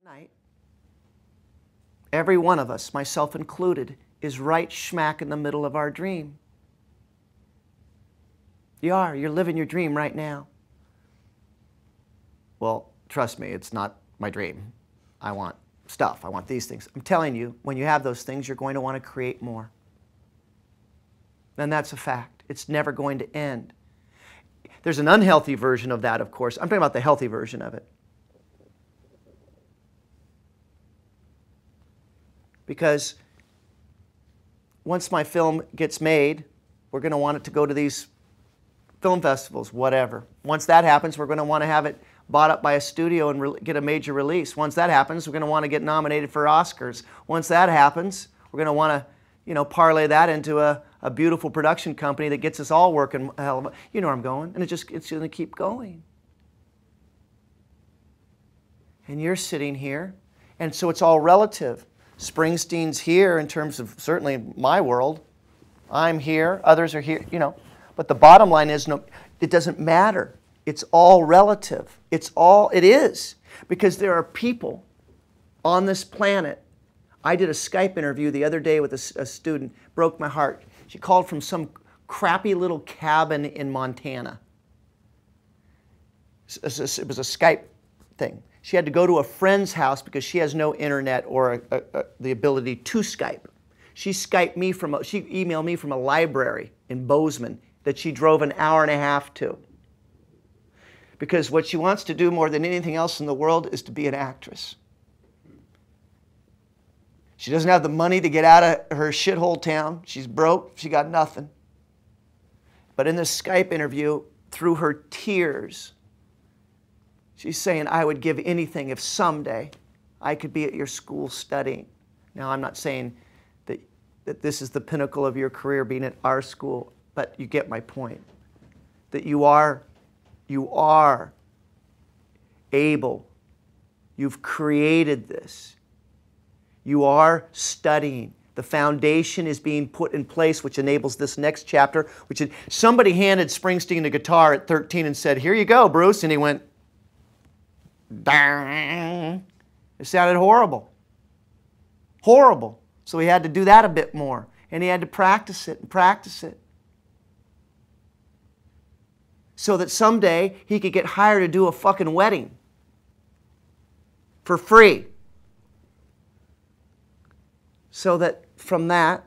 Tonight, every one of us, myself included, is right smack in the middle of our dream. You are. You're living your dream right now. Well, trust me, it's not my dream. I want stuff. I want these things. I'm telling you, when you have those things, you're going to want to create more. And that's a fact. It's never going to end. There's an unhealthy version of that, of course. I'm talking about the healthy version of it. Because once my film gets made, we're going to want it to go to these film festivals, whatever. Once that happens, we're going to want to have it bought up by a studio and get a major release. Once that happens, we're going to want to get nominated for Oscars. Once that happens, we're going to want to, parlay that into a beautiful production company that gets us all working. You know where I'm going. And it's going to keep going. And you're sitting here. And so it's all relative. Springsteen's here in terms of certainly my world. I'm here. Others are here, But the bottom line is, no, it doesn't matter. It's all relative. It is. Because there are people on this planet. I did a Skype interview the other day with a student. Broke my heart. She called from some crappy little cabin in Montana. It was a Skype thing. She had to go to a friend's house because she has no internet or the ability to Skype. She emailed me from a library in Bozeman that she drove an hour and a half to. Because what she wants to do more than anything else in the world is to be an actress. She doesn't have the money to get out of her shithole town. She's broke. She got nothing. But in this Skype interview, through her tears, she's saying, I would give anything if someday I could be at your school studying. Now, I'm not saying that this is the pinnacle of your career, being at our school, but you get my point. That you are able. You've created this. You are studying. The foundation is being put in place, which enables this next chapter. Somebody handed Springsteen a guitar at 13 and said, here you go, Bruce. And he went, dang. It sounded horrible. Horrible. So he had to do that a bit more. And he had to practice it and practice it. So that someday he could get hired to do a fucking wedding for free. So that from that,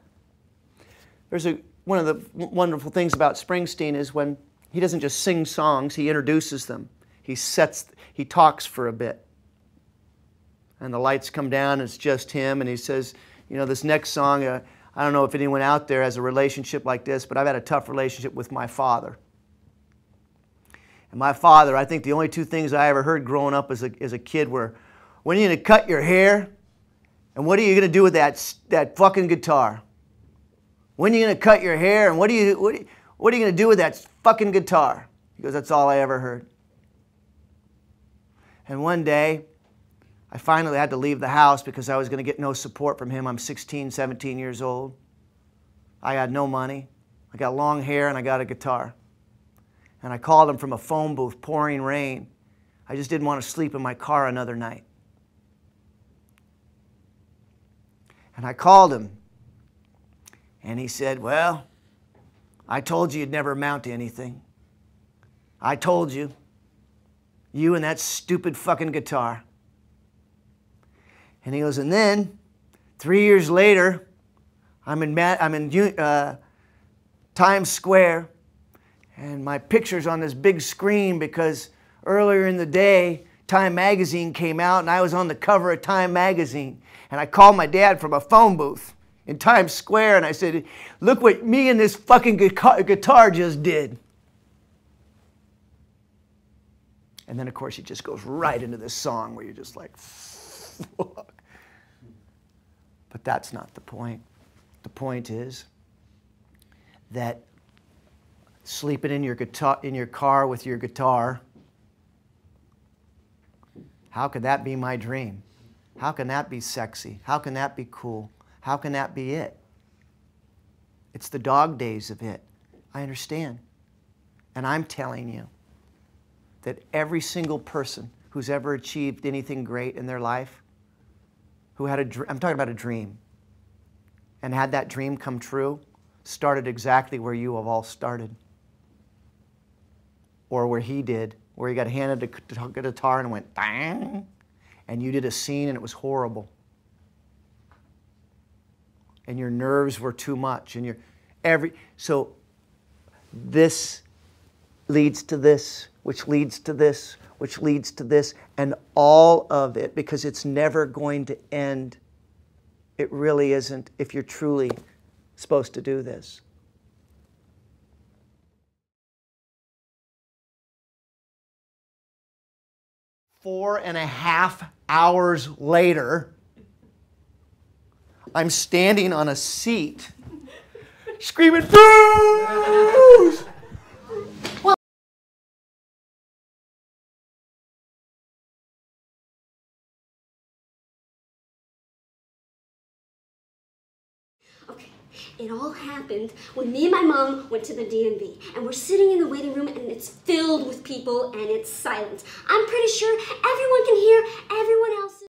one of the wonderful things about Springsteen is when he doesn't just sing songs, he introduces them. He talks for a bit. And the lights come down, and it's just him, and he says, this next song, I don't know if anyone out there has a relationship like this, but I've had a tough relationship with my father. And my father, I think the only two things I ever heard growing up as a kid were, when are you going to cut your hair? And what are you going to do with that fucking guitar? When are you going to cut your hair? And what are you going to do with that fucking guitar? He goes, that's all I ever heard. And one day, I finally had to leave the house because I was going to get no support from him. I'm 16, 17 years old. I had no money. I got long hair and I got a guitar. And I called him from a phone booth, pouring rain. I just didn't want to sleep in my car another night. And I called him. And he said, well, I told you you'd never amount to anything. I told you. You and that stupid fucking guitar. And he goes, and then 3 years later, I'm in Times Square, and my picture's on this big screen because earlier in the day, Time Magazine came out, and I was on the cover of Time Magazine. And I called my dad from a phone booth in Times Square, and I said, look what me and this fucking guitar just did. And then, of course, he just goes right into this song where you're just like, fuck. But that's not the point. The point is that sleeping in your car with your guitar, how could that be my dream? How can that be sexy? How can that be cool? How can that be it? It's the dog days of it. I understand. And I'm telling you that every single person who's ever achieved anything great in their life, who had I'm talking about a dream, and had that dream come true, started exactly where you have all started. Or where he did, where he got handed a guitar and went, bang, and you did a scene and it was horrible. And your nerves were too much, and so this leads to this, which leads to this, which leads to this, and all of it, because it's never going to end. It really isn't, if you're truly supposed to do this. Four and a half hours later, I'm standing on a seat, screaming, "Bruce!" Well, okay, it all happened when me and my mom went to the DMV, and we're sitting in the waiting room, and it's filled with people, and it's silent. I'm pretty sure everyone can hear everyone else.